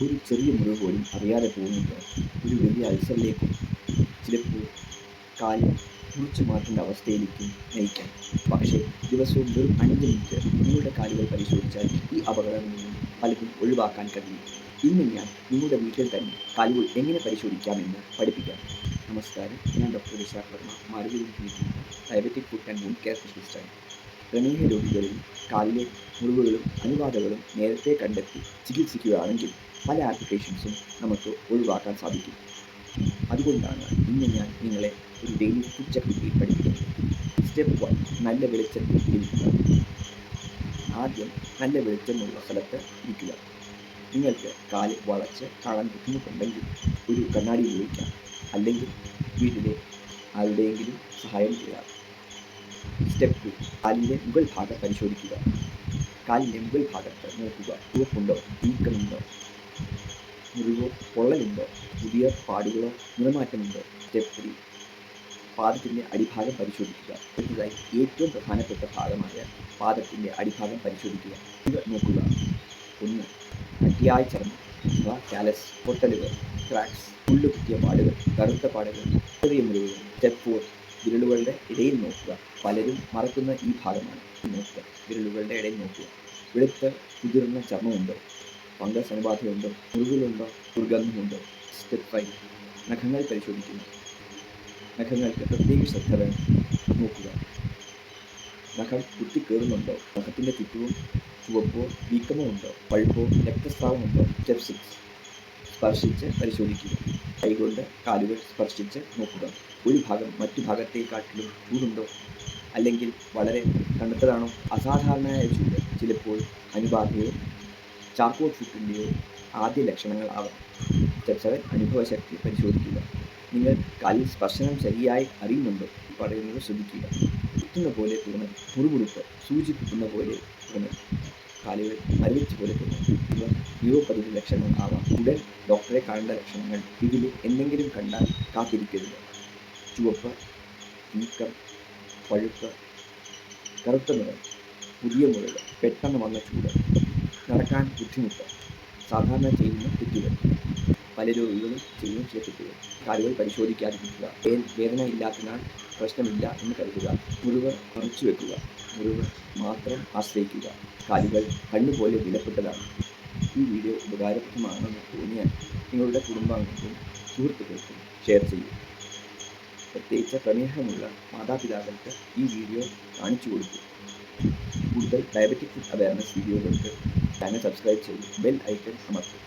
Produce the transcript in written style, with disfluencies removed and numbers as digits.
ഒരു ചെറിയ മുറിവ് പോലും അറിയാതെ പോകുന്നത് ഒരു വലിയ അൾസറിലേക്കും ചിലപ്പോൾ കാല് മുറിച്ചു മാറ്റേണ്ട അവസ്ഥയിലേക്കും നയിക്കാം. പക്ഷേ ദിവസവും വെറും 5 മിനിറ്റ് നിങ്ങളുടെ കാലുകൾ പരിശോധിച്ചാൽ ഈ അപകടങ്ങളിൽ നിന്നും പലതും ഒഴിവാക്കാൻ കഴിയും. ഇന്ന് ഞാൻ നിങ്ങളുടെ വീട്ടിൽ തന്നെ കാലുകൾ എങ്ങനെ പരിശോധിക്കാമെന്ന് പഠിപ്പിക്കാം. നമസ്കാരം, ഞാൻ ഡോക്ടർ വിശാഖ് വർമ്മ, മാരുതി ക്ലിനിക്കിൽ diabetic foot and wound care സ്പെഷ്യലിസ്റ്റാണ്. പ്രമേഹ രോഗികളിൽ കാലിലെ മുറിവുകളും അണുബാധകളും നേരത്തെ കണ്ടെത്തി ചികിത്സിക്കുകയാണെങ്കിൽ പല ആപ്ലിക്കേഷൻസും നമുക്ക് ഒഴിവാക്കാൻ സാധിക്കും. അതുകൊണ്ടാണ് ഇന്ന് ഞാൻ നിങ്ങളെ ഒരു ഡെയിലി ഫുഡ് ചെക്ക് പഠിപ്പിക്കുന്നത്. സ്റ്റെപ്പ് 1, നല്ല വെളിച്ചത്തിൽ ഇരിക്കുക. ആദ്യം നല്ല വെളിച്ചമുള്ള സ്ഥലത്ത് ഇരിക്കുക. നിങ്ങൾക്ക് കാല് വളച്ച് കാണാൻ ബുദ്ധിമുട്ടുണ്ടെങ്കിൽ ഒരു കണ്ണാടി ഉപയോഗിക്കാം, അല്ലെങ്കിൽ വീട്ടിലെ ആരുടെയെങ്കിലും സഹായം ചെയ്യാം. സ്റ്റെപ്പ് 2, കാലിൻ്റെ മുകൾ ഭാഗം പരിശോധിക്കുക. കാലിൻ്റെ മുകൾ ഭാഗത്ത് നോക്കുക. ചുവപ്പുണ്ടോ, വീക്കമുണ്ടോ, മുറിവോ പൊള്ളലുണ്ടോ, പുതിയ പാടുകളോ നിറമാറ്റമുണ്ടോ. സ്റ്റെപ്പ് 3, പാദത്തിൻ്റെ അടിഭാഗം പരിശോധിക്കുക. അടുത്തതായി ഏറ്റവും പ്രധാനപ്പെട്ട ഭാഗമായ പാദത്തിൻ്റെ അടിഭാഗം പരിശോധിക്കുക. ഇത് നോക്കുക. 1, കട്ടിയായ ചർമ്മം അഥവാ കാലസ്, പൊട്ടലുകൾ, ക്രാക്സ്, മുള്ളു കുത്തിയ പാടുകൾ, കറുത്ത പാടുകൾ, ചെറിയ മുറിവുകൾ. സ്റ്റെപ്പ് 4, വിരലുകളുടെ ഇടയിൽ നോക്കുക. പലരും മറക്കുന്ന ഈ ഭാഗമാണ്. നോക്കുക, വിരലുകളുടെ ഇടയിൽ നോക്കുക. വെളുത്ത കുതിർന്ന ചർമ്മമുണ്ടോ, ഫംഗസ് അണുബാധയുണ്ടോ, മുറിവുകളുണ്ടോ, ദുർഗന്ധമുണ്ടോ. സ്റ്റെപ്പ് 5, നഖങ്ങൾ പരിശോധിക്കുന്നു. നഖങ്ങൾക്ക് പ്രത്യേക ശ്രദ്ധ വേണം. നോക്കുക, നഖം കുത്തിക്കയറുന്നുണ്ടോ, നഖത്തിൻ്റെ ചുറ്റും ചുവപ്പോ വീക്കമോ ഉണ്ടോ, പഴുപ്പോ രക്തസ്രാവമുണ്ടോ. സ്റ്റെപ്പ് 6, സ്പർശിച്ച് പരിശോധിക്കുക. കൈകൊണ്ട് കാലുകൾ സ്പർശിച്ച് നോക്കുക. ഒരു ഭാഗം മറ്റു ഭാഗത്തേക്കാട്ടിലും ചൂടുണ്ടോ, അല്ലെങ്കിൽ വളരെ തണുത്തതാണോ. അസാധാരണമായ ചൂട് ചിലപ്പോൾ അണുബാധയോ ചാർക്കോൾ ഫുട്ടിൻ്റെയോ ആദ്യ ലക്ഷണങ്ങൾ ആവാം. സ്റ്റെപ്പ് 7, അനുഭവശക്തി പരിശോധിക്കുക. നിങ്ങൾ കാലിൽ സ്പർശനം ശരിയായി അറിയുന്നുണ്ടോ, പറയുന്നത് ശ്രദ്ധിക്കുക. കുത്തുന്ന പോലെ തോന്നൽ, മുറിവുടുപ്പ്, സൂചി കുത്തുന്ന പോലെ തോന്നൽ, കാലുകൾ മരവിച്ച പോലെ തോന്നൽ, ഇവ ന്യൂറോപ്പതിയുടെ ലക്ഷണങ്ങൾ ആവാം. ഉടൻ ഡോക്ടറെ കാണേണ്ട ലക്ഷണങ്ങൾ. ഇതിൽ എന്തെങ്കിലും കണ്ടാൽ കാത്തിരിക്കരുത്. ചുവപ്പ്, വീക്കം, പഴുപ്പ്, കറുത്ത നിറം, പുതിയ മുറിവ്, പെട്ടെന്ന് വന്ന ചൂട്, നടക്കാൻ ബുദ്ധിമുട്ട്, സാധാരണ ചെയ്യുന്ന തെറ്റുകൾ. പല രോഗികളും ചെയ്യുന്ന ചില തെറ്റുകൾ. കാലുകൾ പരിശോധിക്കാതിരിക്കുക. വേദന ഇല്ലാത്തതിനാൽ പ്രശ്നമില്ല എന്ന് കരുതുക. മുറിവ് മറച്ചു വെക്കുക. മുറിവ് മാത്രം ആശ്രയിക്കുക. കാലുകൾ കണ്ണുപോലെ വിലപ്പെട്ടതാണ്. ഈ വീഡിയോ ഉപകാരപ്രദമാണെന്ന് തോന്നിയാൽ നിങ്ങളുടെ കുടുംബാംഗങ്ങൾക്കും സുഹൃത്തുക്കൾക്കും ഷെയർ ചെയ്യും. പ്രത്യേകിച്ച് പ്രമേഹമുള്ള മാതാപിതാക്കൾക്ക് ഈ വീഡിയോ കാണിച്ചു കൊടുക്കും. കൂടുതൽ ഡയബറ്റിക് ഫുഡ് അവയർനെസ് വീഡിയോകൾക്ക് ചാനൽ സബ്സ്ക്രൈബ് ചെയ്ത് ബെൽ ഐക്കൺ അമർത്തും.